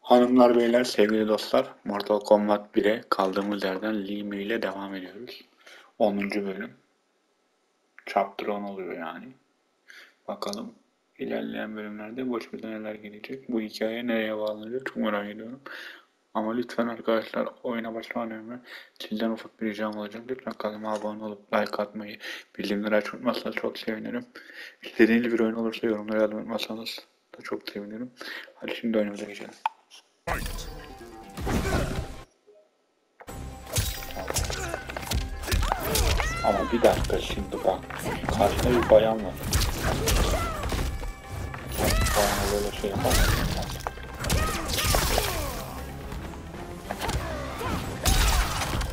Hanımlar beyler sevgili dostlar, Mortal Kombat 1'e kaldığımız yerden Yeni ile devam ediyoruz. 10. bölüm. Chapter 10 oluyor yani. Bakalım ilerleyen bölümlerde başımıza neler gelecek. Bu hikaye nereye bağlanacak çok merak ediyorum. Ama lütfen arkadaşlar oyuna başlamadan önce sizden ufak bir ricam olacak. Lütfen kanalıma abone olup like atmayı, bildirimleri açmayı unutmazsanız çok sevinirim. İstediğiniz bir oyun olursa yorumlara yazmayı unutmazsanız da çok sevinirim. Hadi şimdi oyunumuza geçelim. Ama bir dakika şimdi bak. Karşıda bir bayan var. Bayana böyle şey yapamam.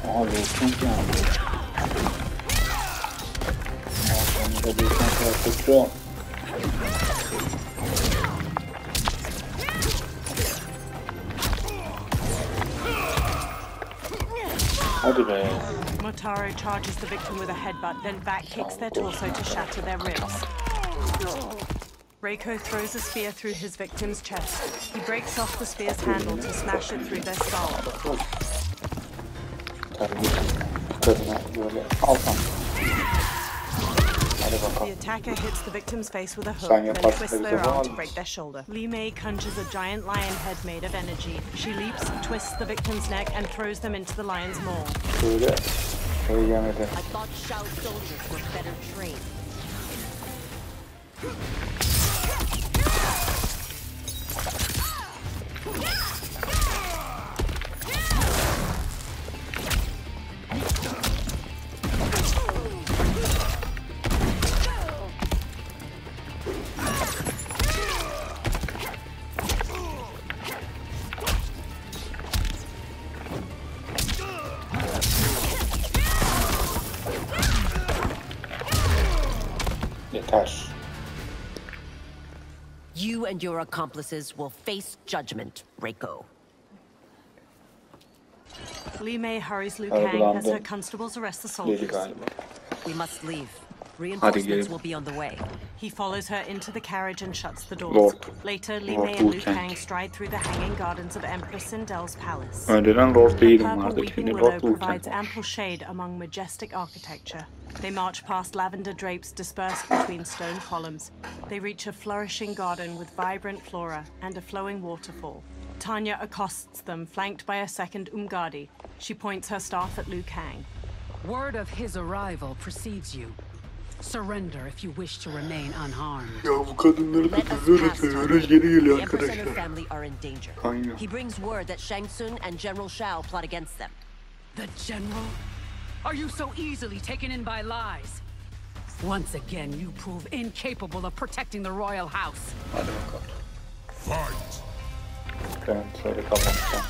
Aha Beklenen yani. Sonunda Beklenen kötü. Hadi be. Motaro charges the victim with a headbutt, then back kicks their torso to shatter their ribs. Reiko throws a spear through his victim's chest. He breaks off the spear's handle to smash it through their skull. The attacker hits the victim's face with a hook, then twists their arm to break their shoulder. Li Mei conjures a giant lion head made of energy. She leaps, twists the victim's neck, and throws them into the lion's maw. I thought Shao soldiers were better trained. You and your accomplices will face judgment, Reiko. Li Mei hurries Liu Kang as her constables arrest the soldiers. We must leave. Reinforcements will be on the way. He follows her into the carriage and shuts the doors. Later, Li Mei and Liu Kang stride through the hanging gardens of Empress Sindel's palace. The purple weeping willow provides ample shade among majestic architecture. They march past lavender drapes dispersed between stone columns. They reach a flourishing garden with vibrant flora and a flowing waterfall. Tanya accosts them, flanked by a second Umgadi. She points her staff at Liu Kang. Word of his arrival precedes you. Surrender if you wish to remain unharmed. Ya bu kadınları da kızları seviyoruz, yeni geliyor arkadaşlar. The Empress and her family are in danger. He brings word that Shang Tsung and General Shao plot against them. The General? Are you so easily taken in by lies? Once again, you prove incapable of protecting the royal house. Hadi bakalım. Fight. Ben şöyle kalmıştım.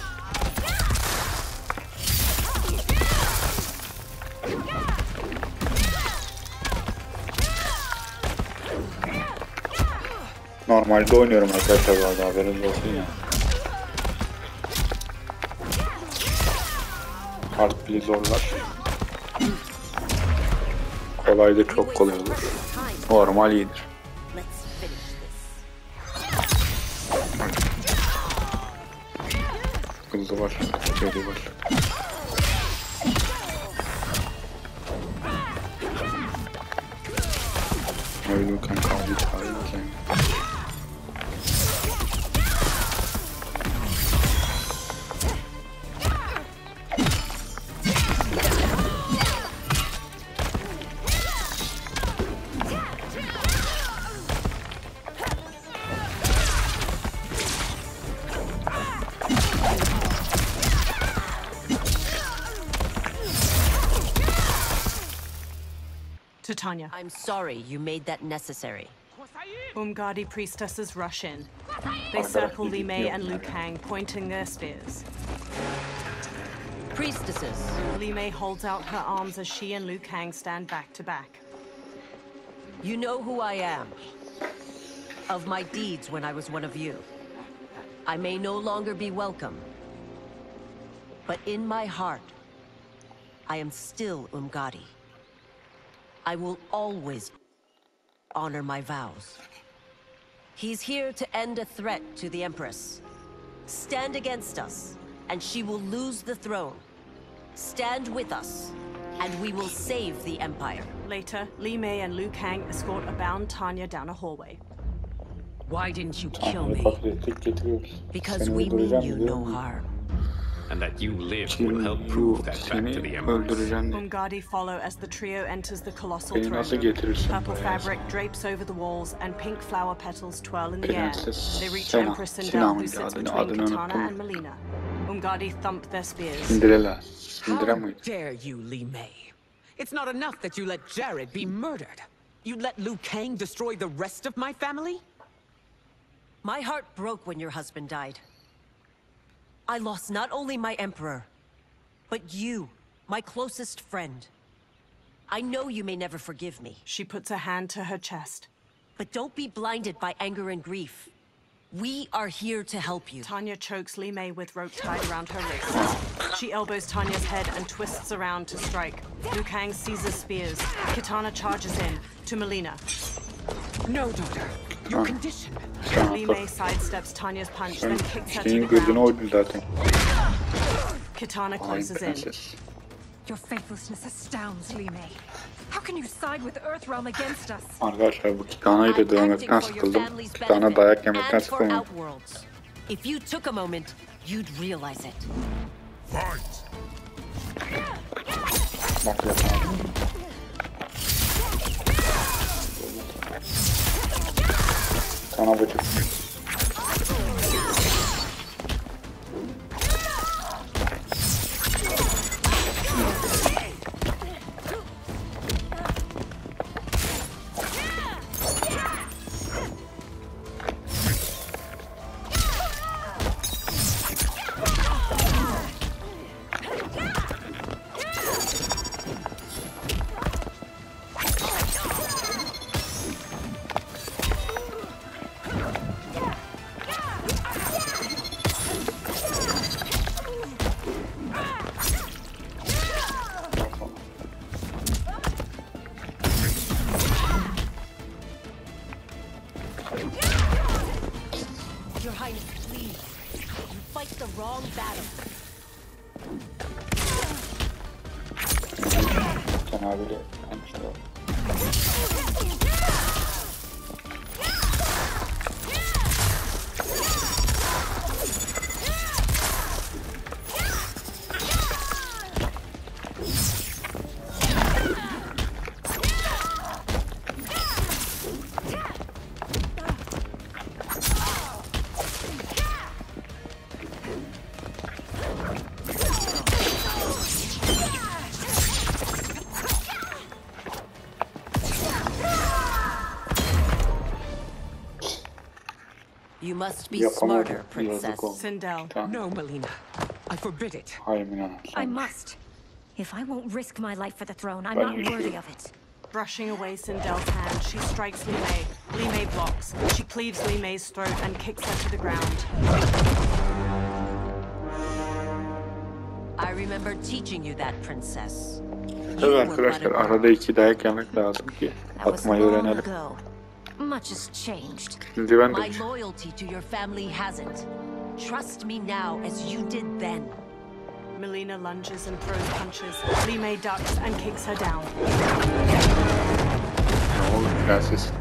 Normalde oynuyorum arkadaşlar, bu arada haberiniz olsun ya. Hard bir zorlar. Kolay da çok kolay olur. Normal iyidir. Hızlı var, seri var. Oyun kanka bir tarih yani. To Tanya. I'm sorry you made that necessary. Umgadi priestesses rush in. They circle Li Mei and Liu Kang, pointing their spears. Priestesses. Li Mei holds out her arms as she and Liu Kang stand back to back. You know who I am. Of my deeds when I was one of you. I may no longer be welcome. But in my heart, I am still Umgadi. I will always honor my vows. He's here to end a threat to the Empress. Stand against us, and she will lose the throne. Stand with us, and we will save the Empire. Later, Li Mei and Liu Kang escort a bound Tanya down a hallway. Why didn't you kill Tanya'yı me? paketlettik getiriyoruz. Because Seni we mean öldüreceğim you diyor no mu? harm. And that you live will help prove that fact to the Seni Emperor. öldüreceğim diyor. Umgadi follow as the trio enters the colossal Beni throne nasıl room. getirirsin Purple buraya? fabric drapes over the walls and pink flower petals twirl in the air. Prenses They reach Sena. Empress Sena Sindel, who mıydı sits adını? between Adını Kitana and unuttum. Melina. Umgadi thump their spears. Cinderella. How Cinderella mıydı? dare you, Li Mei? It's not enough that you let Jared be murdered. You let Liu Kang destroy the rest of my family? My heart broke when your husband died. I lost not only my emperor, but you, my closest friend. I know you may never forgive me, She puts a hand to her chest. but don't be blinded by anger and grief. We are here to help you. Tanya chokes Li Mei with rope tied around her wrist. She elbows Tanya's head and twists around to strike. Liu Kang seizes spears. Kitana charges in to Melina. No, daughter. Your condition. Li Mei sidesteps Tanya's punch, then kicks her to Şeyin the gözünü ground. oydu zaten. Kitana Ay closes in. prenses. Your faithlessness astounds, Li Mei. How can you side with Earthrealm against us? Arkadaşlar bu Kitana'yı da I'm dövmekten acting for your sıkıldım. family's Kitana benefit dayak yemekten and for sıkıldım. Outworlds. If you took a moment, you'd realize it. Bak yapalım. Sana bacım. Your Highness, please. You fight the wrong battle. Sen abiyle yanlışlar. You must be Yapamadım. smarter, Yazık princess. oldu. Sindel. Kitana. No, Melina. I forbid it. Hayır Milan. I must. If I won't risk my life for the throne, I'm But not you worthy should. of it. Brushing away Sindel's hand, she strikes Li Mei. Li Mei blocks. She cleaves Li Mei's throat and kicks her to the ground. I remember teaching you that, princess. You Evet were arkadaşlar but a girl. arada 2 dayak yemek lazım ki That was atmayı long öğrenelim. ago. Much has changed. Şimdi ben My de loyalty to your family hasn't. Trust me now as you did then. Melina lunges and throws punches. Li Mei ducks and kicks her down. ne olur prenses.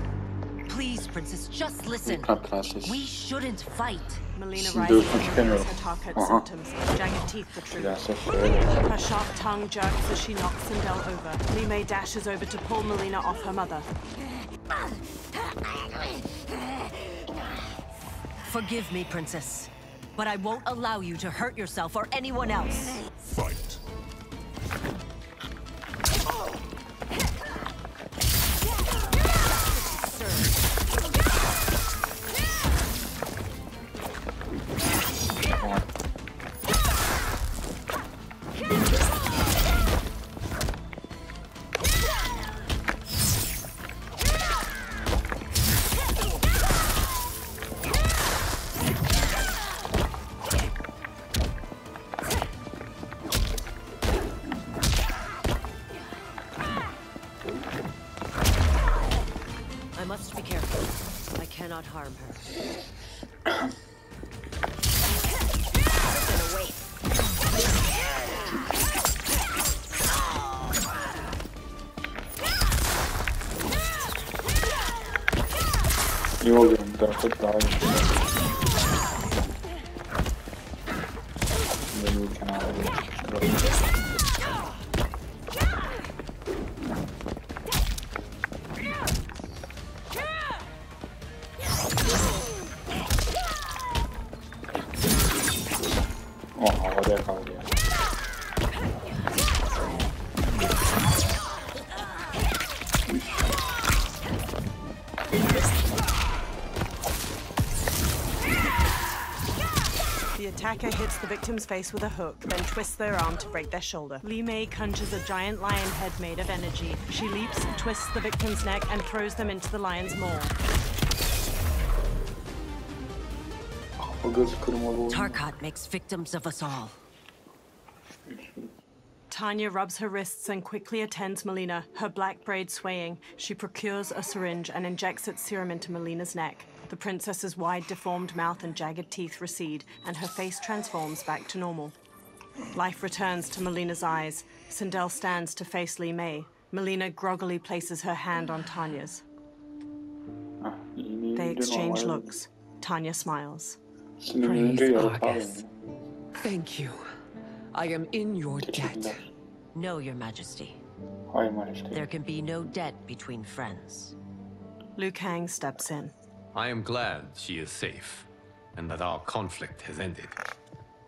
Please, princess, just listen. Lütfen prenses. We shouldn't fight. Melina Şimdi rises dövüşmek and istemiyorum. reveals her target Aha. symptoms. Jagged teeth protrude. Prenses şöyle. Her sharp tongue jerks as she knocks Sindel over. Li Mei dashes over to pull Melina off her mother. Forgive me, princess, but I won't allow you to hurt yourself or anyone else. Fight. I must be careful. I cannot harm her. Kıyafet daha iyi. Böyle kenara geçiştirelim. Oh, havada kaldı ya. The attacker hits the victim's face with a hook, then twists their arm to break their shoulder. Li Mei conjures a giant lion head made of energy. She leaps, twists the victim's neck, and throws them into the lion's maw. Tarkat makes victims of us all. Tanya rubs her wrists and quickly attends Melina, her black braid swaying. She procures a syringe and injects its serum into Melina's neck. The princess's wide, deformed mouth and jagged teeth recede, and her face transforms back to normal. Life returns to Melina's eyes. Sindel stands to face Li Mei. Melina groggily places her hand on Tanya's. They exchange looks. Tanya smiles. Praise Argus. Thank you. I am in your debt. No, Your Majesty. Hayır Majesty. There can be no debt between friends. Liu Kang steps in. I am glad she is safe, and that our conflict has ended.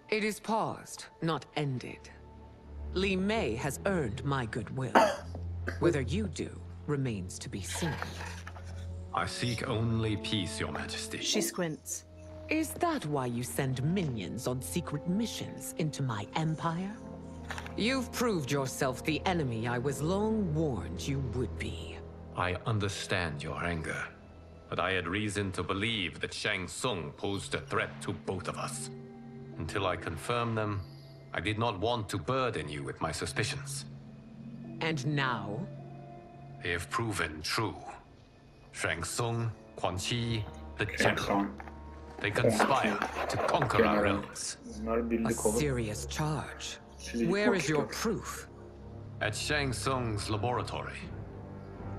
It is paused, not ended. Li Mei has earned my goodwill. Whether you do remains to be seen. I seek only peace, Your Majesty. She squints. Is that why you send minions on secret missions into my empire? You've proved yourself the enemy I was long warned you would be. I understand your anger, but I had reason to believe that Shang Tsung posed a threat to both of us. Until I confirmed them, I did not want to burden you with my suspicions. And now? They have proven true. Shang Tsung, Quan Chi, the General. They conspire to conquer our realms. A serious charge. Where is your proof? At Shang Tsung's laboratory.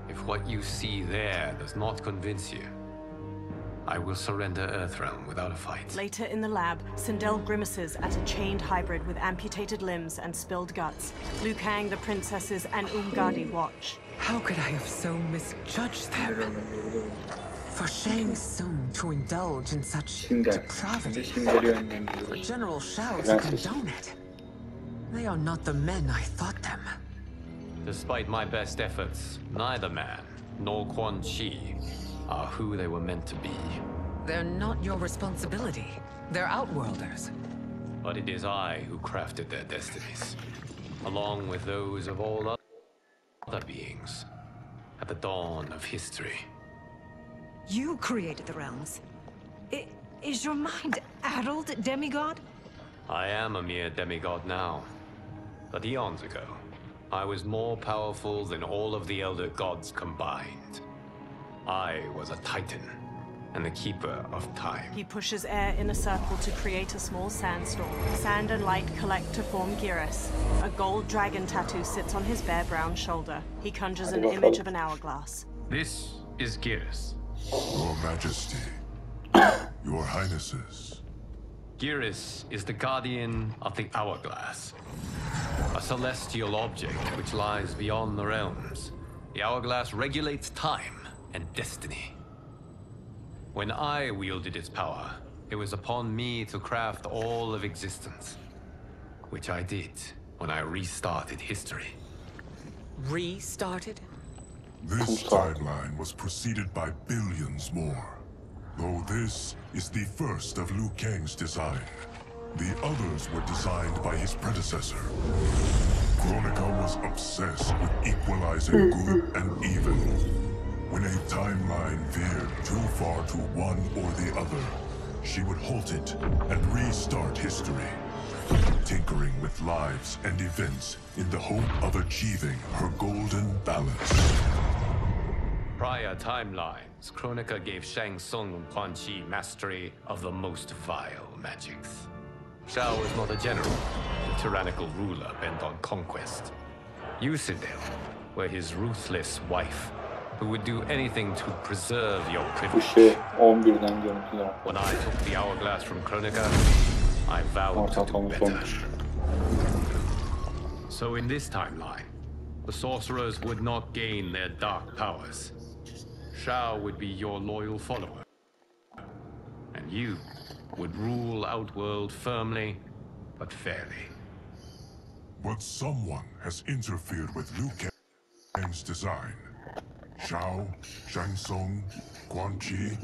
If what you see there does not convince you, I will surrender Earthrealm without a fight. Later in the lab, Sindel grimaces at a chained hybrid with amputated limbs and spilled guts. Liu Kang, the princesses, and Umgadi watch. How could I have so misjudged them? For Shang Tsung to indulge in such depravity, for General Shao to condone it. They are not the men I thought them. Despite my best efforts, neither man nor Quan Chi are who they were meant to be. They're not your responsibility. They're outworlders. But it is I who crafted their destinies, along with those of all other beings, at the dawn of history. You created the realms. Is your mind addled, demigod? I am a mere demigod now, but eons ago, I was more powerful than all of the elder gods combined. I was a titan, and the keeper of time. He pushes air in a circle to create a small sandstorm. Sand and light collect to form Gyrus. A gold dragon tattoo sits on his bare brown shoulder. He conjures an image of an hourglass. This is Gyrus. Your Majesty, Your Highnesses. Gyrus is the guardian of the hourglass, a celestial object which lies beyond the realms. The hourglass regulates time and destiny. When I wielded its power, it was upon me to craft all of existence, which I did when I restarted history. Restarted? This timeline was preceded by billions more. Though this is the first of Liu Kang's design. The others were designed by his predecessor. Kronika was obsessed with equalizing good and evil. When a timeline veered too far to one or the other, she would halt it and restart history, tinkering with lives and events in the hope of achieving her golden balance. Prior timelines, Kronika gave Shang Tsung and Quan Chi mastery of the most vile magics. Shao was not a general, a tyrannical ruler bent on conquest. You, Sindel, were his ruthless wife, who would do anything to preserve your Bu privilege. şey 11'den görüntüler. When I took the hourglass from Kronika, I vowed to do better. So in this timeline, the sorcerers would not gain their dark powers. Shao would be your loyal follower. And you would rule Outworld firmly, but fairly. But someone has interfered with Liu Kang's design. Shao, Shang Tsung, Quan Chi,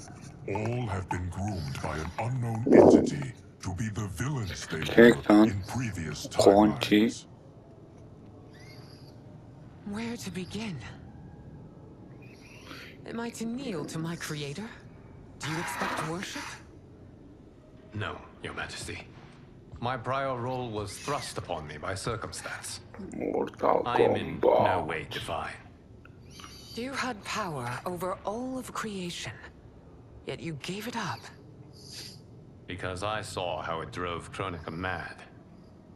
all have been groomed by an unknown entity to be the villains they were in previous timelines. Where to begin? Am I to kneel to my creator? Do you expect worship? No, Your Majesty. My prior role was thrust upon me by circumstance. I am in no way divine. You had power over all of creation, yet you gave it up. Because I saw how it drove Kronika mad.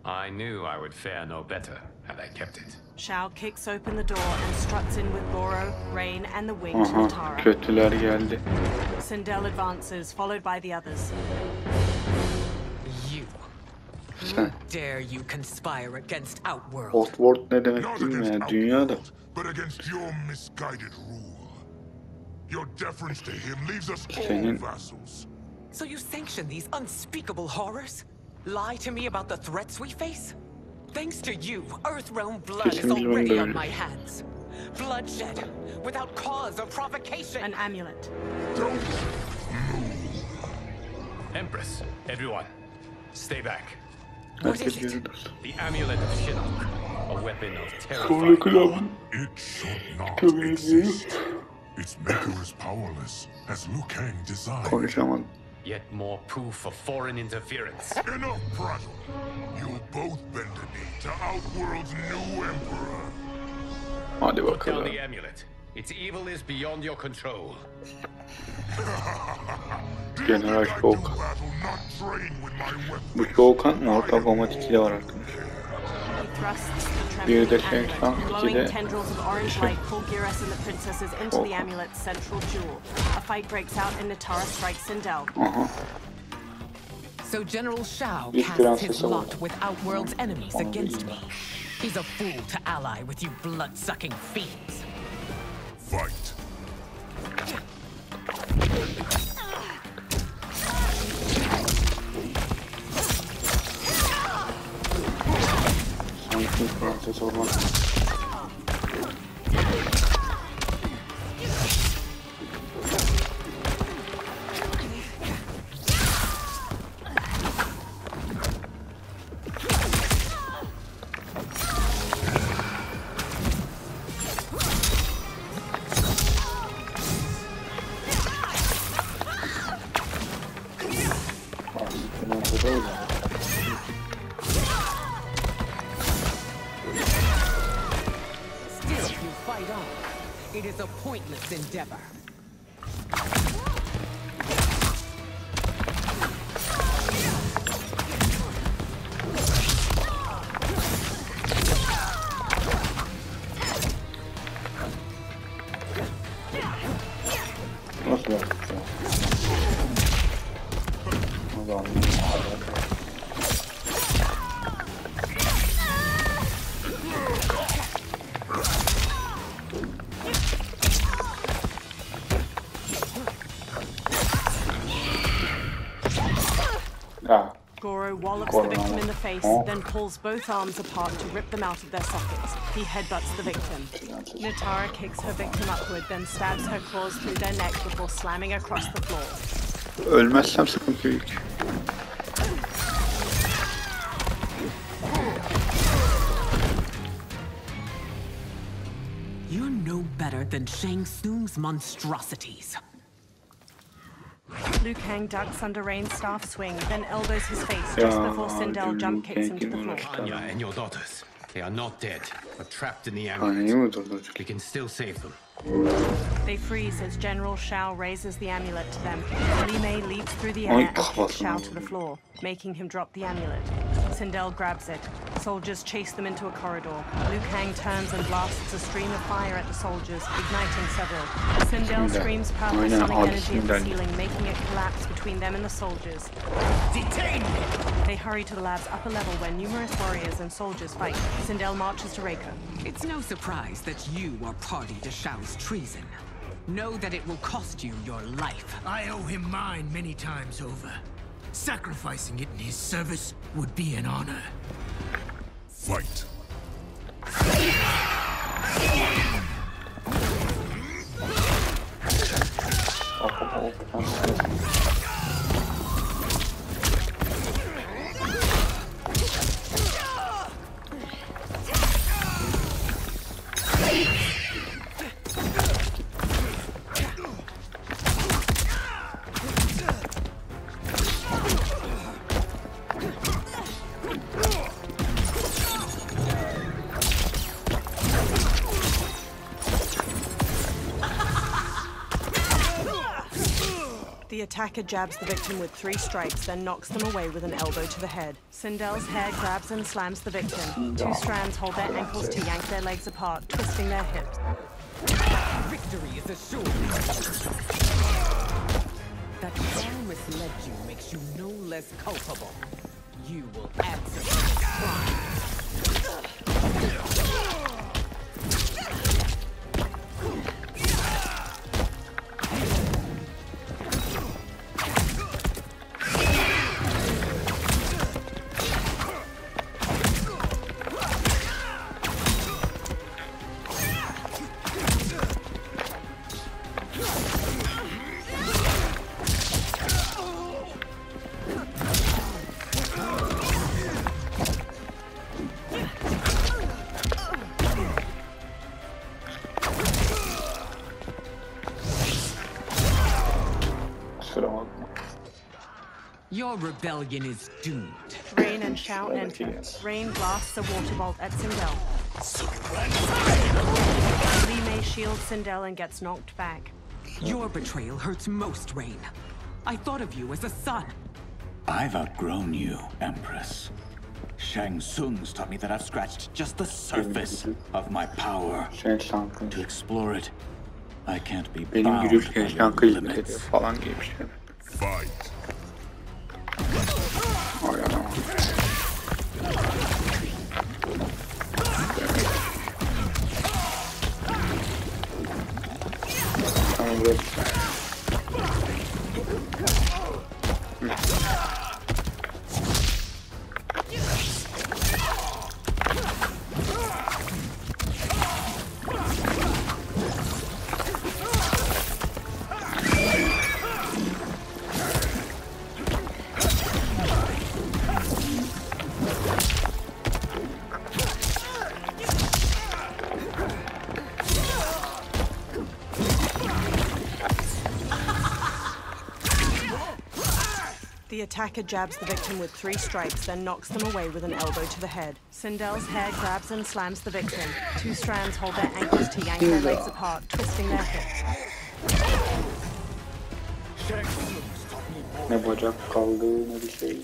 I knew I would fare no better had I kept it. Shao kicks open the door and struts in with Goro, Rain, and the winged Natara. Kötüler geldi. Sindel advances, followed by the others. You. How dare you conspire against Outworld? Outworld ne demek bilmiyorum ya, dünyada. But against your misguided rule. Your deference to him leaves us all Senin vassals. So you sanction these unspeakable horrors? Lie to me about the threats we face? Thanks to you, Earthrealm blood is already on my hands. Bloodshed, without cause or provocation. An amulet. Don't move. Empress, everyone, stay back. What is it? The amulet of Shinnok, a weapon of terrifying. It should not exist. Its maker is powerless, as Liu Kang designed. Konuşamadım. Yet more proof of foreign interference. Enough prattle. You'll both bend a knee to Outworld's new emperor. Hadi Put down bakalım. the amulet. Its evil is beyond your control. General Şok. Bu Şok'un Mortal Kombat 2'de var arkadaşlar. Bir de şey şu an 2'de tendrils of orange light pull Geras and the princesses into the amulet's central jewel. A fight breaks out and Natara strikes Sindel. So General Shao Bir casts his prensesi var. lot with Outworld's enemies against me. He's a fool to ally with you blood-sucking fiends. Fight. Sanki prenses olmak. Still, you fight on. It is a pointless endeavor. Nasıl yaptık ya? O zaman Goro wallops the victim in the face, then pulls both arms apart to rip them out of their sockets. He headbutts the victim. Natara kicks her victim upward, then stabs her claws through their neck before slamming across the floor. ölmezsem sıkıntı yok. You're no better than Shang Tsung's monstrosities. Liu Kang ducks under Rain's staff swing, then elbows his face just before Sindel jump kicks him to the floor. Anya and your daughters, they are not dead, but trapped in the Anneyi amulet. mi durduracak? We can still save them. They freeze as General Shao raises the amulet to them. Li Mei leaps through the air and kicks Shao to the floor, making him drop the amulet. Sindel grabs it. Soldiers chase them into a corridor. Liu Kang turns and blasts a stream of fire at the soldiers, igniting several. Sindel screams purple sonic energy at the ceiling, making it collapse between them and the soldiers. Detain me! They hurry to the lab's upper level where numerous warriors and soldiers fight. Sindel marches to Reiko. It's no surprise that you are party to Shao's treason. Know that it will cost you your life. I owe him mine many times over. Sacrificing it in his service would be an honor. Fight. The attacker jabs the victim with 3 strikes, then knocks them away with an elbow to the head. Sindel's hair grabs and slams the victim. 2 strands hold their ankles to yank their legs apart, twisting their hips. Victory is assured. That Shaw misled you makes you no less culpable. You will answer for this crime. Your rebellion is doomed. Rain and Shao enter. Rain blasts a water bolt at Sindel. Li Mei shields Sindel and gets knocked back. Your betrayal hurts most, Rain. I thought of you as a son. I've outgrown you, Empress. Shang Tsung's taught me that I've scratched just the surface of my power. To explore it, I can't be bound by your limits. Fight. The attacker jabs the victim with 3 strikes, then knocks them away with an elbow to the head. Sindel's hair grabs and slams the victim. 2 strands hold their ankles to yank their legs apart, twisting their hips. Ne bacak kaldı, ne bir şey.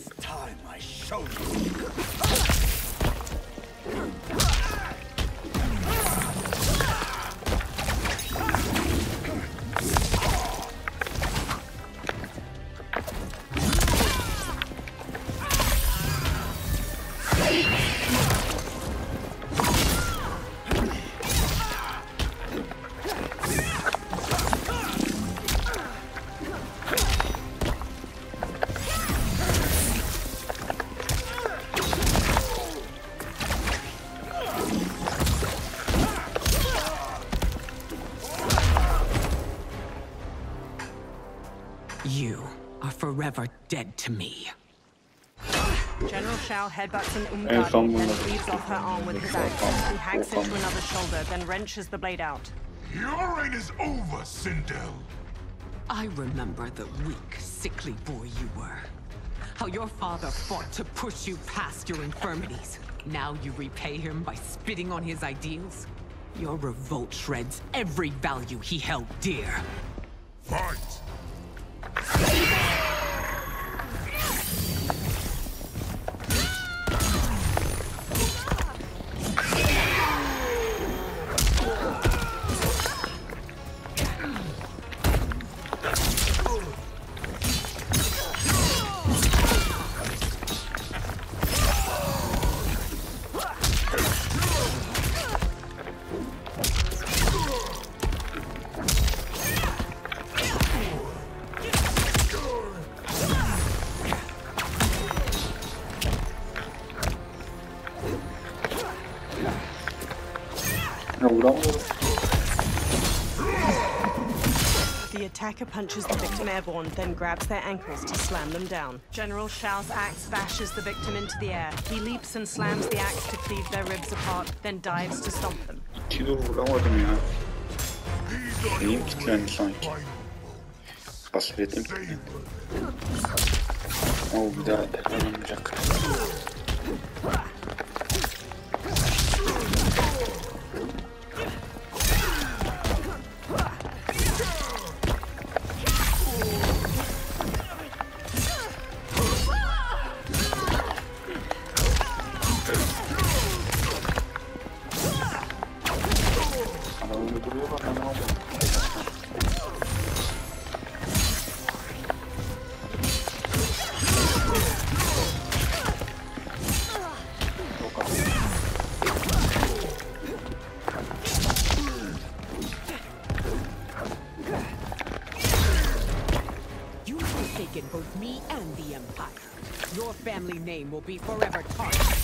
You are forever dead to me. General Shao headbutts an Umgadi, then cleaves off her arm with his axe. He hacks into another shoulder, then wrenches the blade out. Your reign is over, Sindel. I remember the weak, sickly boy you were. How your father fought to push you past your infirmities. Now you repay him by spitting on his ideals? Your revolt shreds every value he held dear. Fight! The attacker punches the victim airborne, then grabs their ankles to slam them down. General Shao's axe bashes the victim into the air. He leaps and slams the axe to cleave their ribs apart, then dives to stomp them. Vuramadım ya. Neyim kilitlendi sanki. Basiretim kilitlendi. Bir daha tekrarlanacak. Both me and the Empire. Your family name will be forever tarnished.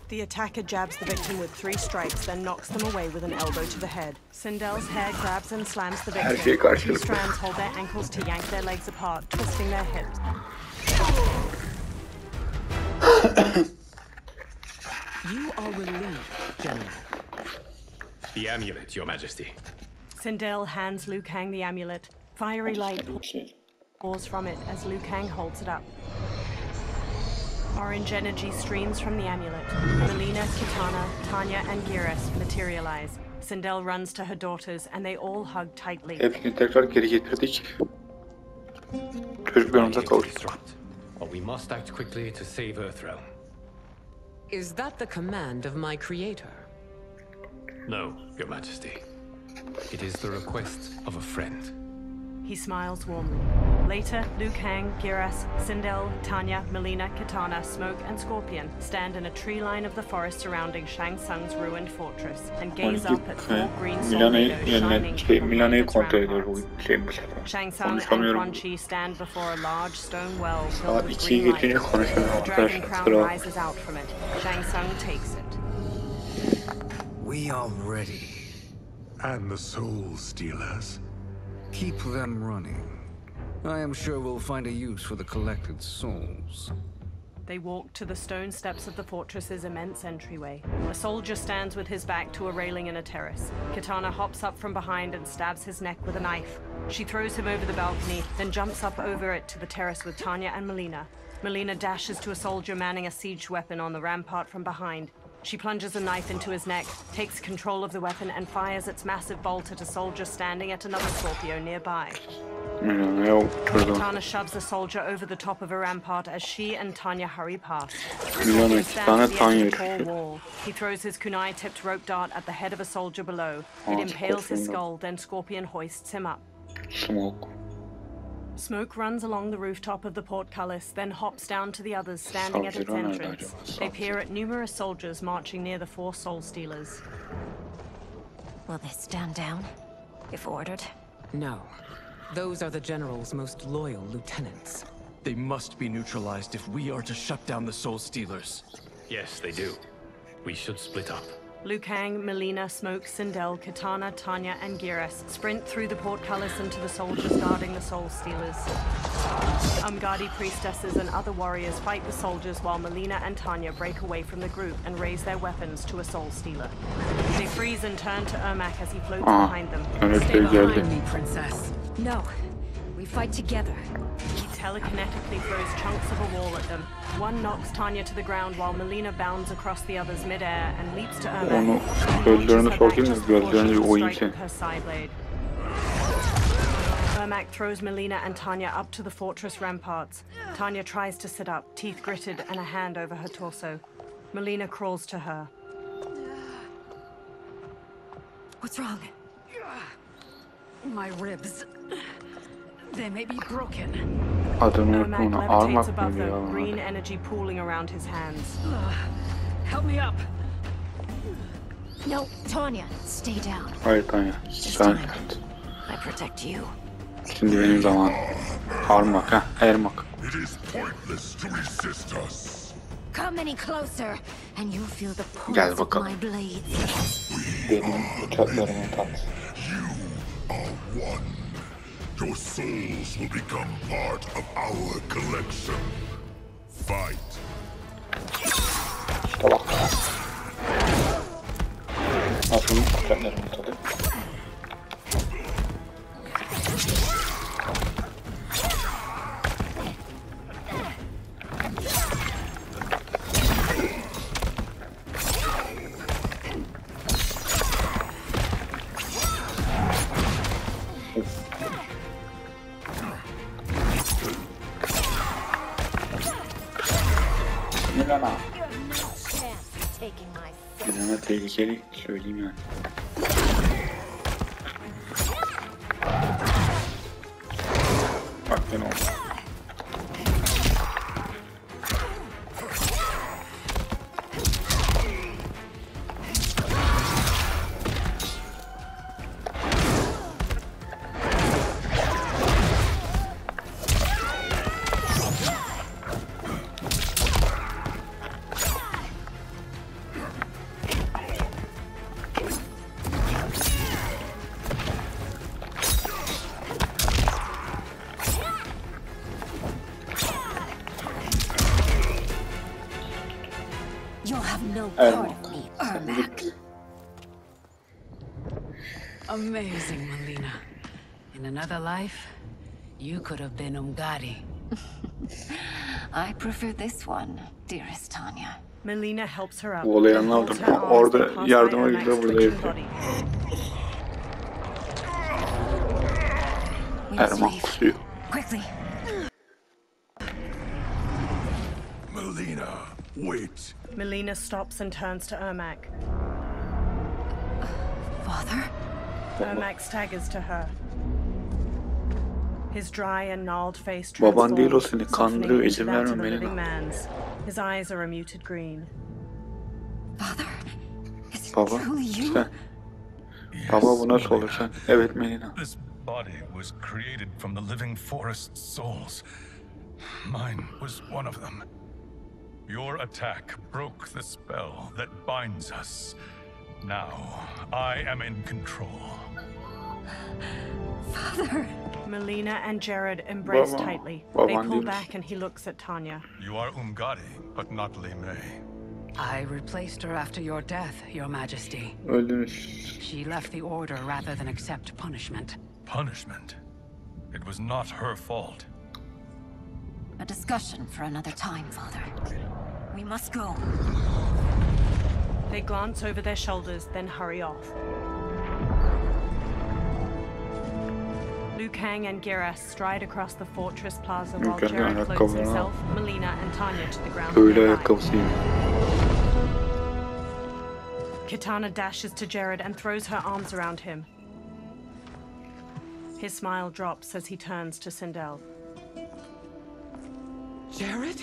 The attacker jabs the victim with 3 strikes, then knocks them away with an elbow to the head. Sindel's hair grabs and slams the victim. These strands hold their ankles to yank their legs apart, twisting their hips. You are relieved, General. The amulet, Your Majesty. Sindel hands Liu Kang the amulet. Fiery light pours from it as Liu Kang holds it up. Orange energy streams from the amulet. Melina, Kitana, Tanya, and Giras materialize. Sindel runs to her daughters, and they all hug tightly. Hepsini tekrar geri getirdik. Çocuklarımıza kavuştuk. But we must act quickly to save Earthrealm. Is that the command of my creator? No, Your Majesty. It is the request of a friend. He smiles warmly. Later, Liu Kang, Giras, Sindel, Tanya, Melina, Kitana, Smoke, and Scorpion stand in a tree line of the forest surrounding Shang Tsung's ruined fortress and gaze up at 4 green tornadoes shining from its ramparts. Shang Tsung and Quan Chi stand before a large stone well filled with green light. The dragon crown rises out from it. Shang Tsung takes it. We are ready. And the Soul Stealers? Keep them running. I am sure we'll find a use for the collected souls. They walk to the stone steps of the fortress's immense entryway. A soldier stands with his back to a railing in a terrace. Kitana hops up from behind and stabs his neck with a knife. She throws him over the balcony, then jumps up over it to the terrace with Tanya and Melina. Melina dashes to a soldier manning a siege weapon on the rampart from behind. She plunges a knife into his neck, takes control of the weapon, and fires its massive bolt at a soldier standing at another Scorpio nearby. Kitana shoves a soldier over the top of a rampart as she and Tanya hurry past. Scorpion stands at the edge of a tall wall. He throws his kunai-tipped rope dart at the head of a soldier below. It impales his skull, then Scorpion hoists him up. Smoke runs along the rooftop of the portcullis, then hops down to the others standing at its entrance. They peer at numerous soldiers marching near the 4 soul stealers. Will they stand down, if ordered? No. Those are the General's most loyal lieutenants. They must be neutralized if we are to shut down the Soul Stealers. Yes, they do. We should split up. Liu Kang, Melina, Smoke, Sindel, Kitana, Tanya, and Giras sprint through the portcullis into the soldiers guarding the Soul Stealers. Umgadi priestesses and other warriors fight the soldiers while Melina and Tanya break away from the group and raise their weapons to a Soul Stealer. They freeze and turn to Ermac as he floats behind them. Stay behind me, princess. No. We fight together. He telekinetically throws chunks of a wall at them. One knocks Tanya to the ground while Melina bounds across the others midair and leaps to Ermac. Her side blade. Ermac throws Melina and Tanya up to the fortress ramparts. Tanya tries to sit up, teeth gritted and a hand over her torso. Melina crawls to her. What's wrong? My ribs. They may be broken. Ermac levitates above them, green energy pooling around his hands. Help me up. No, Tanya, stay down. Hayır Tanya. Sen. I protect you. Şimdi benim zaman. Harmak ha. Ermak. It is pointless to resist us. Come any closer, and you'll feel the Gel pulse of bakalım. my blades. Benim bıçaklarımı tat. You are one. Your souls will become part of our collection. Fight. İşte bak. Nasıl bıçaklarımı tadı? Bilmem tehlikeli söyleyeyim yani. Bak ben oldu. Amazing, Melina. In another life, you could have been Umgadi. I prefer this one, dearest Tanya. Melina helps her up. Olayı anladım. Orada yardıma gidiyor, burada yapıyor. Ermak kusuyor. Quickly. Melina, wait. Melina stops and turns to Ermac. Father? Ermac staggers to her. His dry and gnarled face Baban değil o transforms, seni kandırıyor, izin softening into verme the living Melina. man's. His eyes are a muted green. Father, is it Baba, truly you? sen. Baba bu nasıl olur sen? Evet Melina. This body was created from the living forest's souls. Mine was one of them. Your attack broke the spell that binds us. Now, I am in control. Father! Melina and Jared embrace Baba, tightly. baban They pull değil. back and he looks at Tanya. You are Umgadi, but not Lime. I replaced her after your death, Your Majesty. Öldünüz. She left the Order rather than accept punishment. Punishment? It was not her fault. A discussion for another time, Father. We must go. They glance over their shoulders, then hurry off. Liu Kang and Geras stride across the fortress plaza while Jared floats himself, Melina, and Tanya to the ground Öyle nearby. ayakkabısıyım. Kitana dashes to Jared and throws her arms around him. His smile drops as he turns to Sindel. Jared?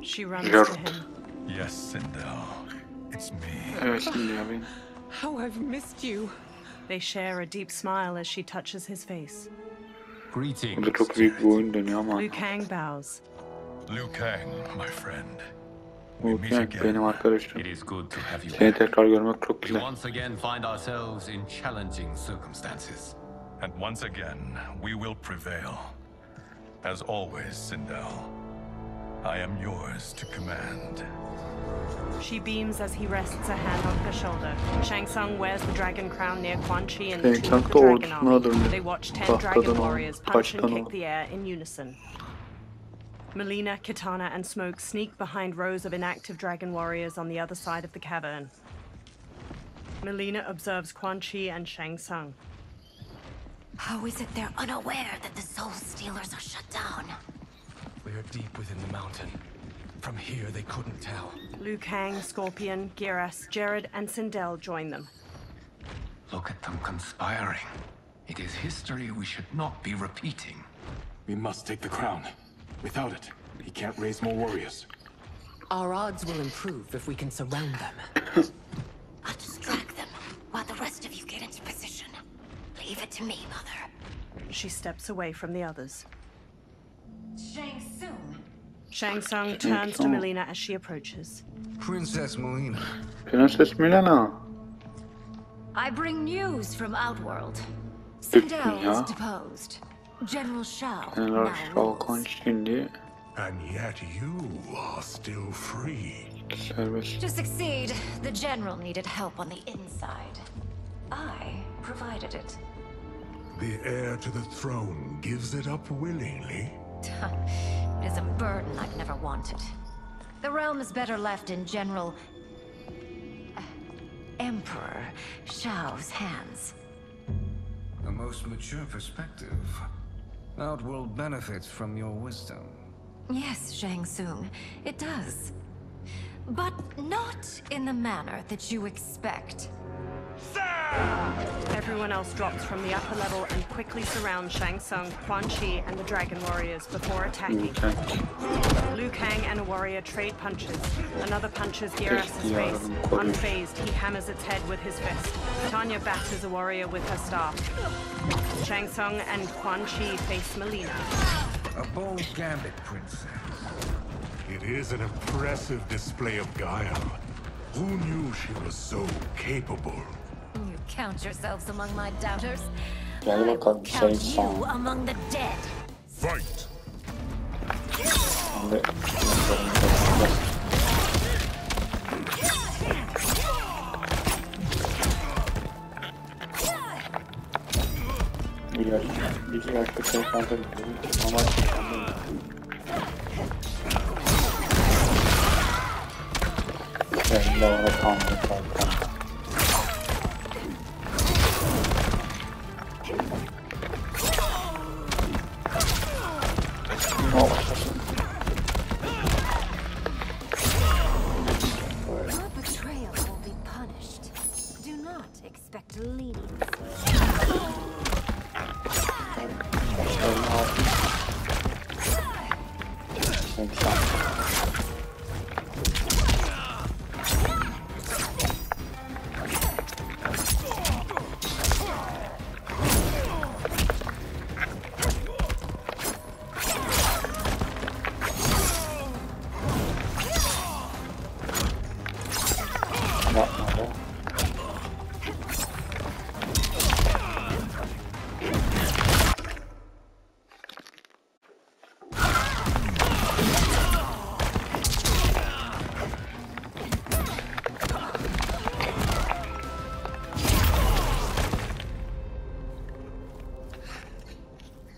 She runs to him. Yes, Sindel. It's me. Evet şimdi benim. How I've missed you. They share a deep smile as she touches his face. Greetings. Burada çok büyük bir oyun dönüyor ama. Liu Kang bows. Liu Kang, my friend. Liu Kang benim arkadaşım. It is good to have you. Seni tekrar görmek çok We güzel. once again find ourselves in challenging circumstances. And once again, we will prevail. As always, Sindel, I am yours to command. She beams as he rests a hand on her shoulder. Shang Tsung wears the dragon crown near Quan Chi and Shang two of the Tsung da dragon ordusuna army. dönüyor. They watch 10 Tahtadan dragon o, warriors punch and taştan kick o. the air in unison. Melina, Kitana, and Smoke sneak behind rows of inactive dragon warriors on the other side of the cavern. Melina observes Quan Chi and Shang Tsung. How is it they're unaware that the Soul Stealers are shut down? We are deep within the mountain. From here, they couldn't tell. Liu Kang, Scorpion, Geras, Jared, and Sindel join them. Look at them conspiring. It is history we should not be repeating. We must take the crown. Without it, he can't raise more warriors. Our odds will improve if we can surround them. I'll distract them while the rest of you get into position. Leave it to me, Mother. She steps away from the others. Shang Tsung. Shang Tsung turns to Melina as she approaches. Princess Melina. Princess Melina. I bring news from Outworld. Sindel is deposed. General Shao now rules. And yet you are still free. To succeed, the General needed help on the inside. I provided it. The heir to the throne gives it up willingly. It is a burden I've never wanted. The realm is better left in General... Emperor Shao's hands. A most mature perspective. Outworld benefits from your wisdom. Yes, Shang Tsung, it does. But not in the manner that you expect. Everyone else drops from the upper level and quickly surrounds Shang Tsung, Quan Chi, and the Dragon Warriors before attacking. Liu Kang and a warrior trade punches. Another punches Geras' face. Unfazed, he hammers its head with his fist. Tanya batters a warrior with her staff. Shang Tsung and Quan Chi face Melina. A bold gambit, princess. It is an impressive display of guile. Who knew she was so capable? You count yourselves among my doubters. Gel I bakalım count Shang you Tsung. among the dead. Fight! Bir yaşta tekrar gidiyoruz ama ben de ona kalmadı. Your betrayal will be punished. Do not expect leniency.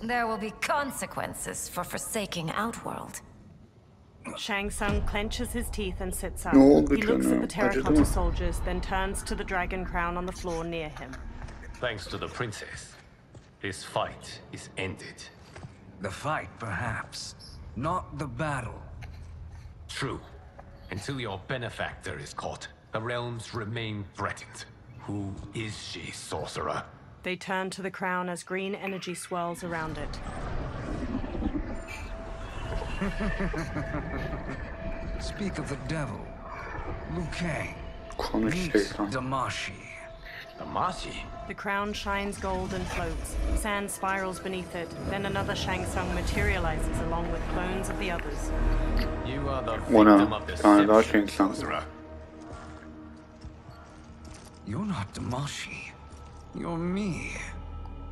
There will be consequences for forsaking Outworld. Shang Tsung clenches his teeth and sits up. Ne oldu He looks canım? at the terracotta Acıdı mı? soldiers, then turns to the dragon crown on the floor near him. Thanks to the princess, this fight is ended. The fight, perhaps. Not the battle. True. Until your benefactor is caught, the realms remain threatened. Who is she, sorcerer? They turn to the crown as green energy swirls around it. Speak of the devil. Liu Kang. Konuş Meet şeytan. Damashi. Damashi? The crown shines gold and floats. Sand spirals beneath it. Then another Shang Tsung materializes along with clones of the others. You are the Ona victim of bir tane daha Shang deception, Tsung. sorcerer. You're not Damashi. You're me.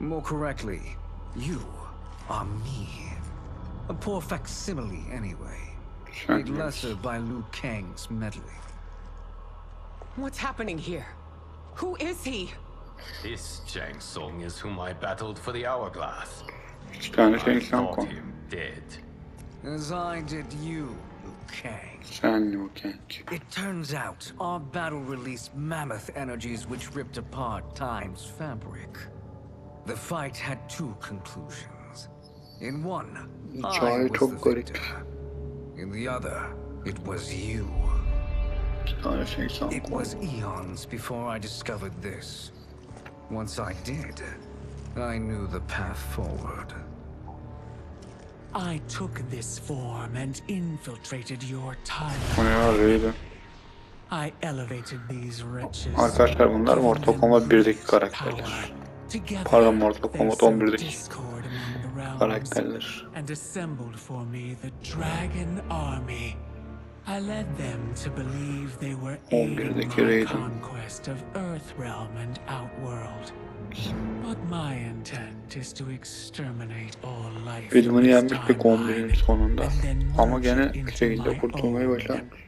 More correctly, you are me. A poor facsimile, anyway. Made lesser by Liu Kang's meddling. What's happening here? Who is he? This Shang Tsung is whom I battled for the hourglass. İki tane I Shang Tsung thought koy. him dead. As I did you, Liu Kang. Sen Liu Kang. It turns out our battle released mammoth energies which ripped apart time's fabric. The fight had two conclusions. In one, I Hikaye was çok the garip. victor. In the other, it was you. It was eons before I discovered this. Once I did, I knew the path forward. I took this form and infiltrated your time. I elevated these wretches. Arkadaşlar bunlar Mortal Kombat 1'deki karakterler. Pardon, Mortal Kombat 11'deki karakterler. And assembled for me the Dragon Army. I led them to believe they were aiding my conquest of Earthrealm and Outworld. But my intent is to exterminate all life. Filmini yenmiş pek 11'in sonunda. Ama gene bir şekilde kurtulmayı başarmış.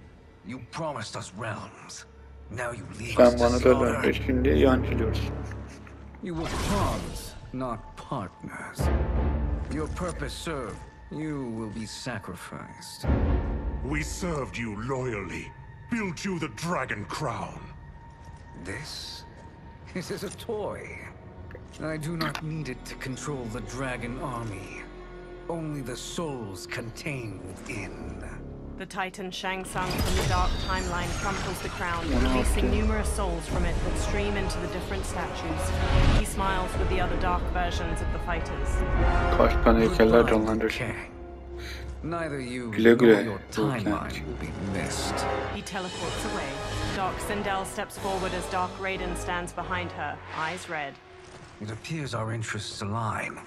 You promised us realms. Now you lead Sen us to bana döner şimdi yancılıyorsun. You were pawns, not partners. Your purpose served. You will be sacrificed. We served you loyally, built you the Dragon Crown. This is a toy. I do not need it to control the Dragon Army. Only the souls contained within. The Titan Shang Tsung from the Dark Timeline crumples the crown, releasing numerous souls from it that stream into the different statues. He smiles with the other dark versions of the fighters. Kaç tane heykeller canlandır. Neither you Güle nor güle your timeline will be missed. He teleports away. Dark Sindel steps forward as Dark Raiden stands behind her, eyes red. It appears our interests align.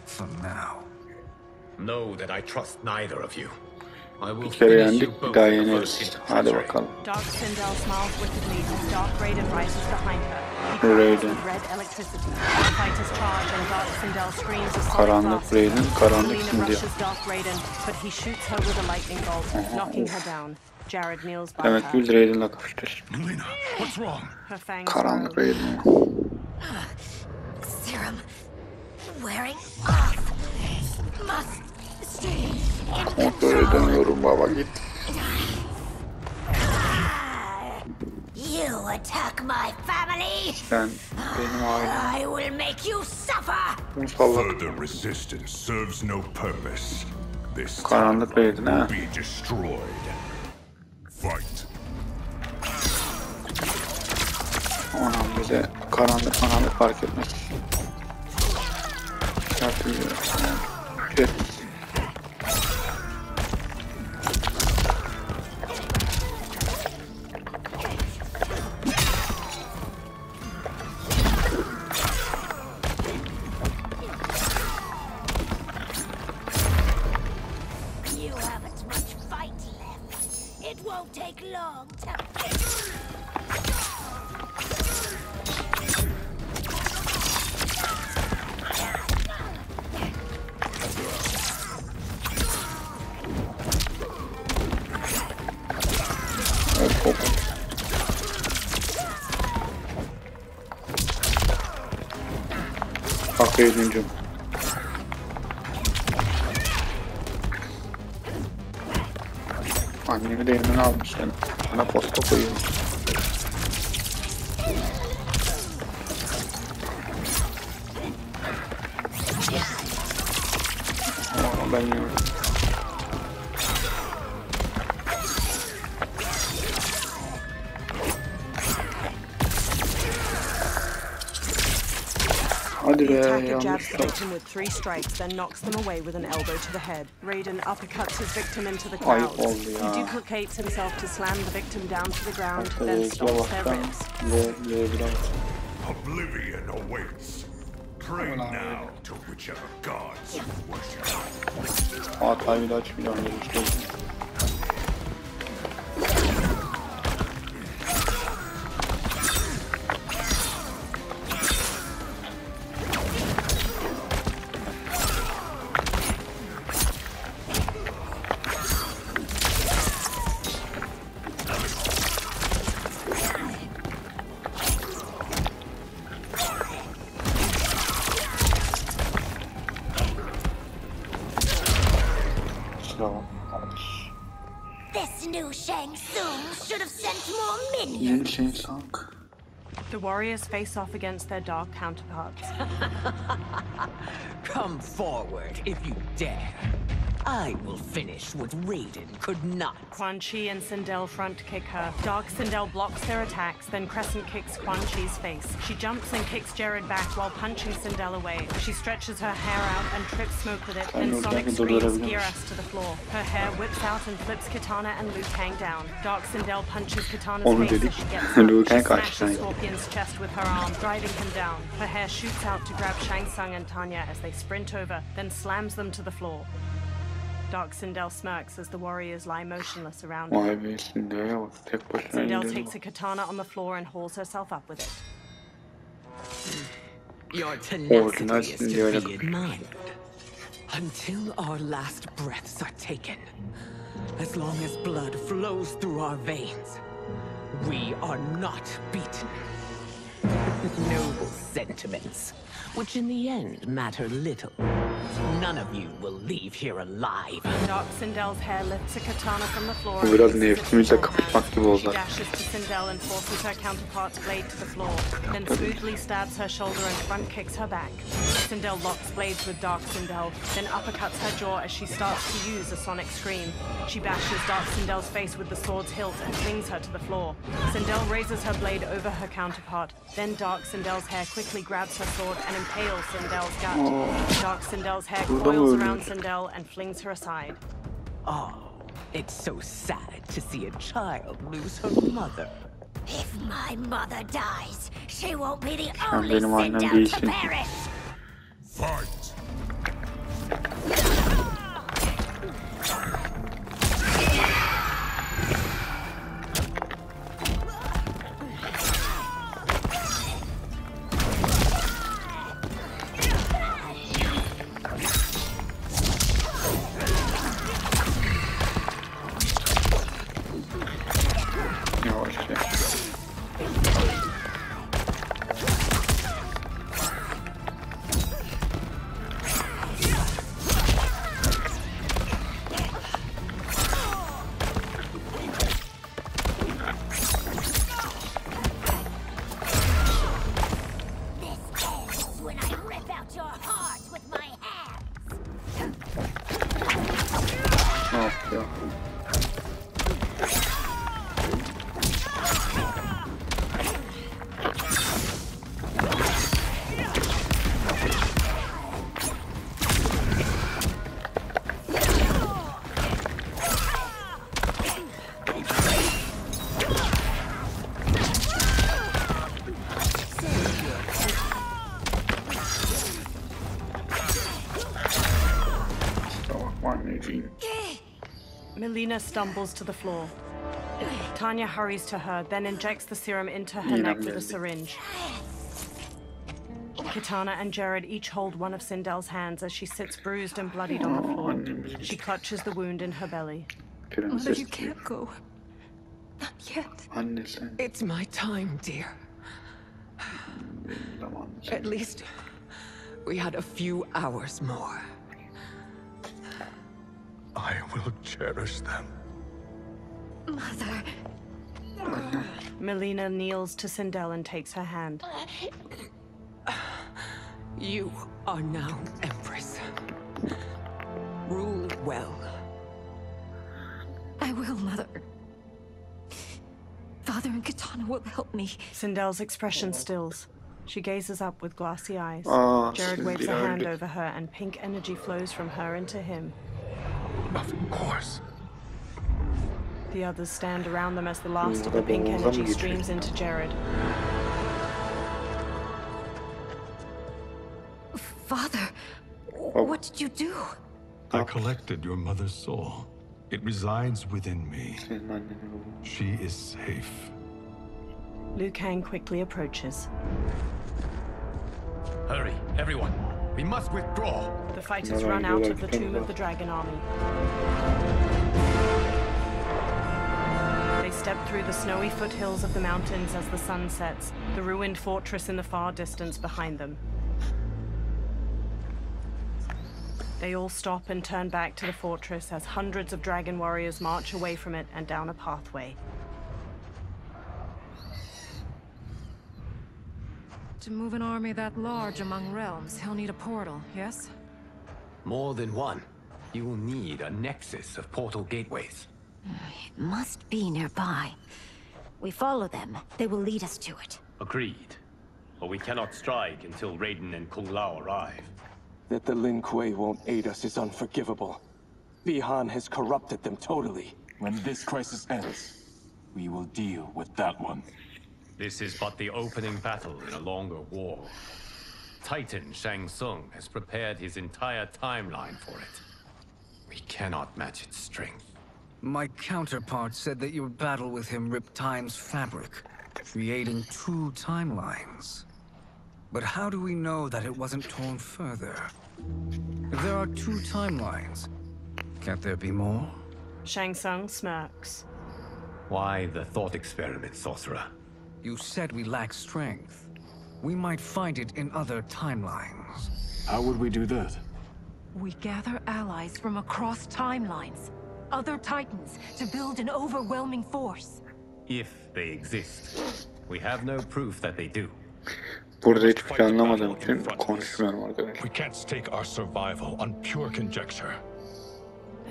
For now. Know that I trust neither of you. Bir kere yendik, bir daha yeneriz. Hadi bakalım. Dark Sindel smiles wickedly as Dark Raiden rises behind her. He Raiden. with red electricity. Fighters charge and Dark Sindel screams a solid Karanlık blast. Raiden, karanlık Melina Sindel. rushes Dark Raiden, but he shoots her with a lightning bolt, knocking her down. Jared kneels by Demek her. ki biz Raiden'la kapıştık. Melina, what's wrong? Her fangs Karanlık grow. Raiden. Serum wearing off. Must stay. Kontrol edemiyorum baba, git. You attack my family. Sen benim ailem. I will make you suffer. Further resistance serves no purpose. This Karanlık Raiden ha. will be destroyed. Fight. Anam bir de karanlık fark etmez. Çarpılıyor. Evet. You haven't much fight left. It won't take long to Bak Raiden'cim. Annemi de elinden almış yani. Bana posta koyuyor. Ama ben yiyorum. Hadi The be, attacker jabs yanlış the oldu. victim with 3 strikes, then knocks them away with an elbow to the head. Raiden uppercuts his victim into the Ayıp crowd. oldu ya. He duplicates himself to slam the victim down to the ground, then Ortalığı stomps their yavaştan ribs. biraz. Oblivion awaits. Pray now to whichever gods you worship. Hatayı da açmayacağım. This new Shang Tsung should have sent more minions. Yeni Shang Tsung. The warriors face off against their dark counterparts. Come forward if you dare. I will finish what Raiden could not. Quan Chi and Sindel front kick her. Dark Sindel blocks their attacks, then crescent kicks Quan Chi's face. She jumps and kicks Jared back while punching Sindel away. She stretches her hair out and trips Smoke with it, then Sonic screams gear us to the floor. Her hair whips out and flips Kitana and Liu Kang down. Dark Sindel punches Kitana's face as she gets up. She smashes Scorpion's chest with her arm, driving him down. Her hair shoots out to grab Shang Tsung and Tanya as they sprint over, then slams them to the floor. Dark Sindel smirks as the warriors lie motionless around her. Sindel takes a katana on the floor and hauls herself up with it. Your tenacity is to be admired. Until our last breaths are taken, as long as blood flows through our veins, we are not beaten. Noble sentiments, which in the end matter little. None of you will leave here alive. Dark Sindel's hair lifts a katana from the floor. Biraz nefsimizle kapışmak gibi oldu. She dashes to Sindel and forces her counterpart's blade to the floor, then smoothly stabs her shoulder and front kicks her back. Sindel locks blades with Dark Sindel, then uppercuts her jaw as she starts to use a sonic scream. She bashes Dark Sindel's face with the sword's hilt and flings her to the floor. Sindel raises her blade over her counterpart, then Dark Sindel's hair quickly grabs her sword and impales Sindel's gut. Dark Sindel's hair coils around Sindel and flings her aside. Oh, it's so sad to see a child lose her mother. If my mother dies, she won't be the only Sindel to perish. Fight! Melina stumbles to the floor. Tanya hurries to her, then injects the serum into her neck with a syringe. Kitana and Jared each hold one of Sindel's hands as she sits bruised and bloodied on the floor. She clutches the wound in her belly. Mother, you can't go. Not yet. It's my time, dear. At least we had a few hours more. I will cherish them. Mother. Melina kneels to Sindel and takes her hand. You are now Empress. Rule well. I will, Mother. Father and Kitana will help me. Sindel's expression stills. She gazes up with glassy eyes. Jared waves a hand over her and pink energy flows from her into him. Of course. The others stand around them as the last of the pink energy streams into Jared. Father, what did you do? I collected your mother's soul. It resides within me. She is safe. Liu Kang quickly approaches. Hurry, everyone. We must withdraw. The fighters run out of the tomb of the dragon army. They step through the snowy foothills of the mountains as the sun sets, the ruined fortress in the far distance behind them. They all stop and turn back to the fortress as hundreds of dragon warriors march away from it and down a pathway. To move an army that large among realms, he'll need a portal, yes? More than one. You will need a nexus of portal gateways. It must be nearby. We follow them, they will lead us to it. Agreed. But we cannot strike until Raiden and Kung Lao arrive. That the Lin Kuei won't aid us is unforgivable. Bihan has corrupted them totally. When this crisis ends, we will deal with that one. This is but the opening battle in a longer war. Titan Shang Tsung has prepared his entire timeline for it. We cannot match its strength. My counterpart said that your battle with him ripped time's fabric, creating 2 timelines. But how do we know that it wasn't torn further? If there are 2 timelines, can't there be more? Shang Tsung smirks. Why the thought experiment, sorcerer? You said we lack strength. We might find it in other timelines. How would we do that? We gather allies from across timelines, other titans, to build an overwhelming force. If they exist. We have no proof that they do. Burada hiçbir şey anlamadığım için konuşmuyorum arkadaşlar. We can't stake our survival on pure conjecture.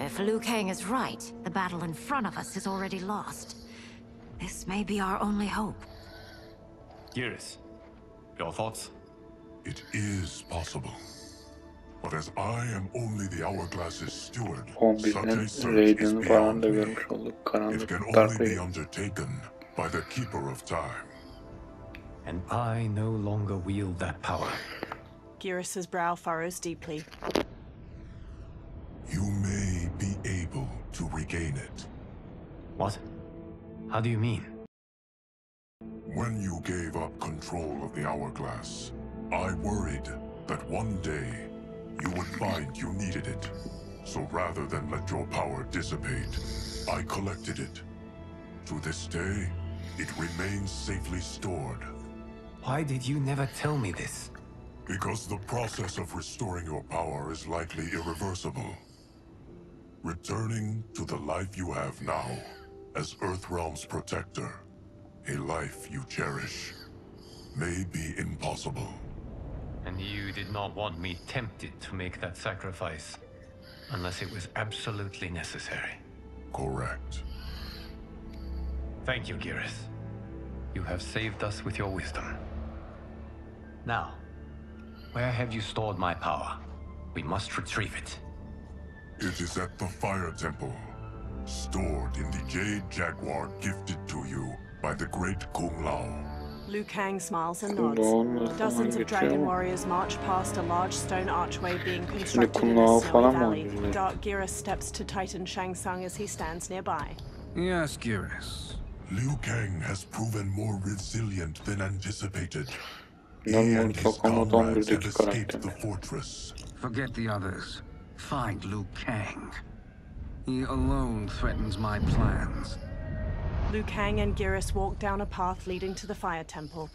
If Liu Kang is right, the battle in front of us is already lost. This may be our only hope. Geras, your thoughts? It is possible. But as I am only the Hourglass's steward, such a search is beyond me. It can only be undertaken by the Keeper of Time. And I no longer wield that power. Geras' brow furrows deeply. You may be able to regain it. What? How do you mean? When you gave up control of the Hourglass, I worried that one day you would find you needed it. So rather than let your power dissipate, I collected it. To this day, it remains safely stored. Why did you never tell me this? Because the process of restoring your power is likely irreversible. Returning to the life you have now, as Earthrealm's protector, a life you cherish, may be impossible. And you did not want me tempted to make that sacrifice, unless it was absolutely necessary. Correct. Thank you, Geras. You have saved us with your wisdom. Now, where have you stored my power? We must retrieve it. It is at the Fire Temple, stored in the Jade Jaguar gifted to you by the great Kung Lao. Liu Kang smiles and nods. Dozens of dragon warriors march past a large stone archway being constructed in a snowy valley. Dark Geras steps to Titan Shang Tsung as he stands nearby. Yes, Geras. Liu Kang has proven more resilient than anticipated. He and his comrades have escaped the fortress. Forget the others. Find Liu Kang. He alone threatens my plans. Liu Kang and Geras walk down a path leading to the Fire Temple.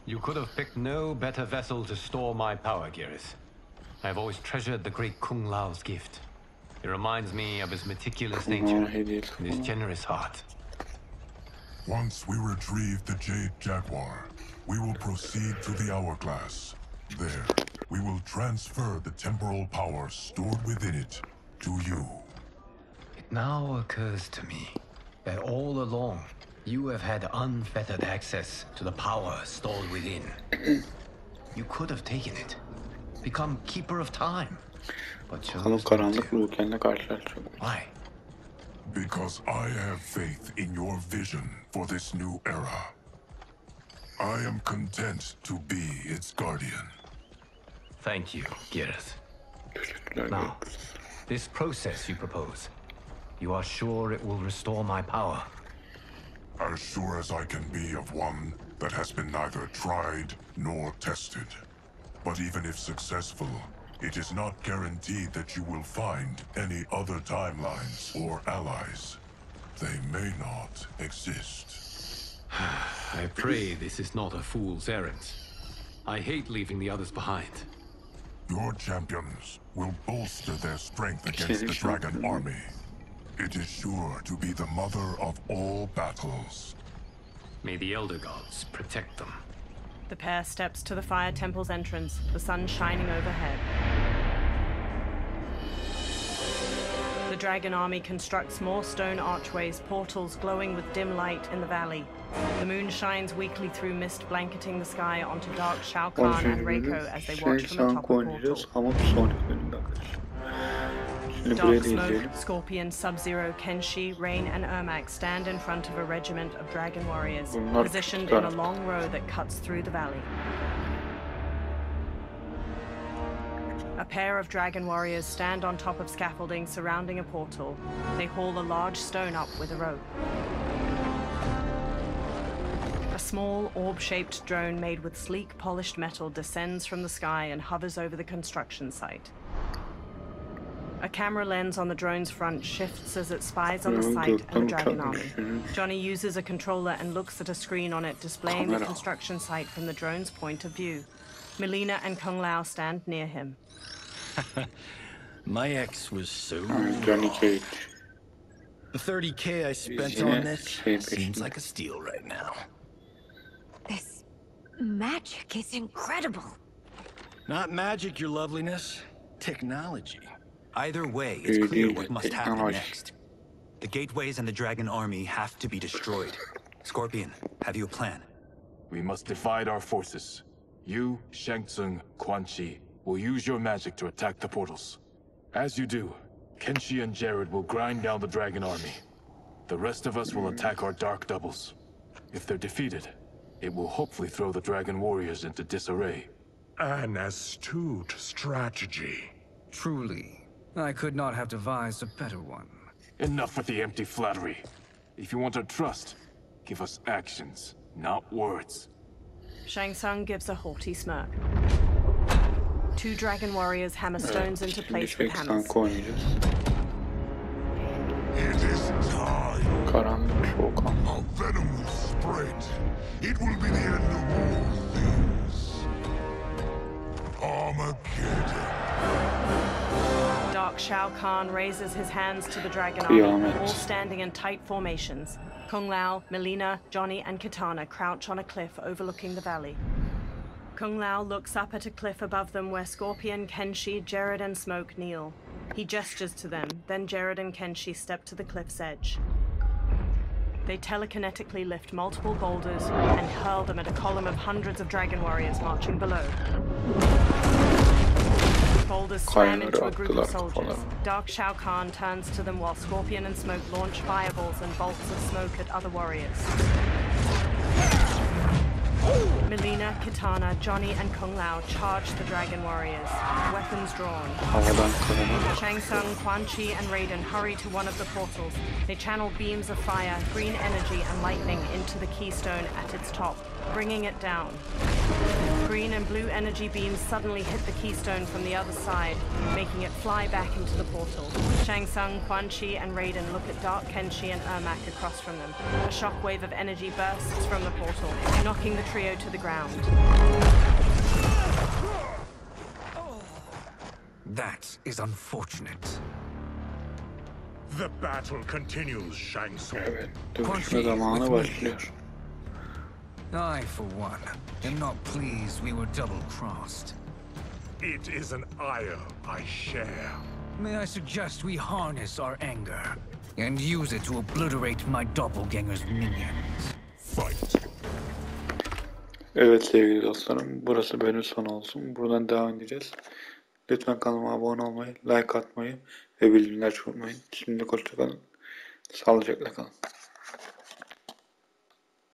You could have picked no better vessel to store my power, Geras. I have always treasured the great Kung Lao's gift. It reminds me of his meticulous nature and his generous heart. Once we retrieve the Jade Jaguar, we will proceed to the Hourglass. There, we will transfer the temporal power stored within it to you. It now occurs to me that all along, you have had unfettered access to the power stored within. You could have taken it, become Keeper of Time, but chose not to. Why? Because I have faith in your vision for this new era. I am content to be its guardian. Thank you, Geras. Now, this process you propose, you are sure it will restore my power? As sure as I can be of one that has been neither tried nor tested. But even if successful, it is not guaranteed that you will find any other timelines or allies. They may not exist. I pray this is not a fool's errand. I hate leaving the others behind. Your champions will bolster their strength against the Dragon Army. It is sure to be the mother of all battles. May the Elder Gods protect them. The pair steps to the fire temple's entrance, the sun shining overhead. The dragon army constructs more stone archways, portals glowing with dim light in the valley. The moon shines weakly through mist blanketing the sky onto dark Shao Kahn and Reiko as they watch from the top of the portal. Dark Smoke, Scorpion, Sub-Zero, Kenshi, Rain, and Ermac stand in front of a regiment of dragon warriors, positioned in a long row that cuts through the valley. A pair of dragon warriors stand on top of scaffolding surrounding a portal. They haul a large stone up with a rope. A small, orb-shaped drone made with sleek, polished metal descends from the sky and hovers over the construction site. A camera lens on the drone's front shifts as it spies on the site and the dragon army. Johnny uses a controller and looks at a screen on it displaying the construction site from the drone's point of view. Melina and Kung Lao stand near him. My ex was so Johnny Cage. The 30K I spent on this seems like a steal right now. This magic is incredible. Not magic, your loveliness. Technology. Either way, it's clear what must happen next. The gateways and the dragon army have to be destroyed. Scorpion, have you a plan? We must divide our forces. You, Shang Tsung, Quan Chi, will use your magic to attack the portals. As you do, Kenshi and Jared will grind down the dragon army. The rest of us will attack our dark doubles. If they're defeated, it will hopefully throw the dragon warriors into disarray. An astute strategy. Truly. I could not have devised a better one. Enough with the empty flattery. If you want our trust, give us actions, not words. Shang Tsung gives a haughty smirk. Two dragon warriors hammer stones into place with hammers. It is time. A venom will spread. It will be the end of all things. Armageddon. Dark Shao Kahn raises his hands to the dragon army, all standing in tight formations. Kung Lao, Melina, Johnny, and Kitana crouch on a cliff overlooking the valley. Kung Lao looks up at a cliff above them where Scorpion, Kenshi, Jared, and Smoke kneel. He gestures to them, then Jared and Kenshi step to the cliff's edge. They telekinetically lift multiple boulders and hurl them at a column of hundreds of dragon warriors marching below. Boulders slam into a group of soldiers. Dark Shao Kahn turns to them while Scorpion and Smoke launch fireballs and bolts of smoke at other warriors. Melina, Kitana, Johnny, and Kung Lao charge the dragon warriors, weapons drawn. Shang Tsung, Quan Chi, and Raiden hurry to one of the portals. They channel beams of fire, green energy, and lightning into the keystone at its top, bringing it down. Green and blue energy beams suddenly hit the keystone from the other side, making it fly back into the portal. Shang Tsung, Quan Chi, and Raiden look at Dark Kenshi and Ermac across from them. A shockwave of energy bursts from the portal, knocking the trio to the ground. That is unfortunate. The battle continues, Shang Tsung. Dövüşme zamanı başlıyor. I, for one, am not pleased we were double-crossed. It is an ire I share. May I suggest we harness our anger and use it to obliterate my doppelganger's minions? Fight. Evet sevgili dostlarım, burası bölüm sonu olsun. Buradan devam edeceğiz. Lütfen kanalıma abone olmayı, like atmayı ve bildirimleri açmayı unutmayın. Şimdilik hoşça kalın. Sağlıcakla kalın.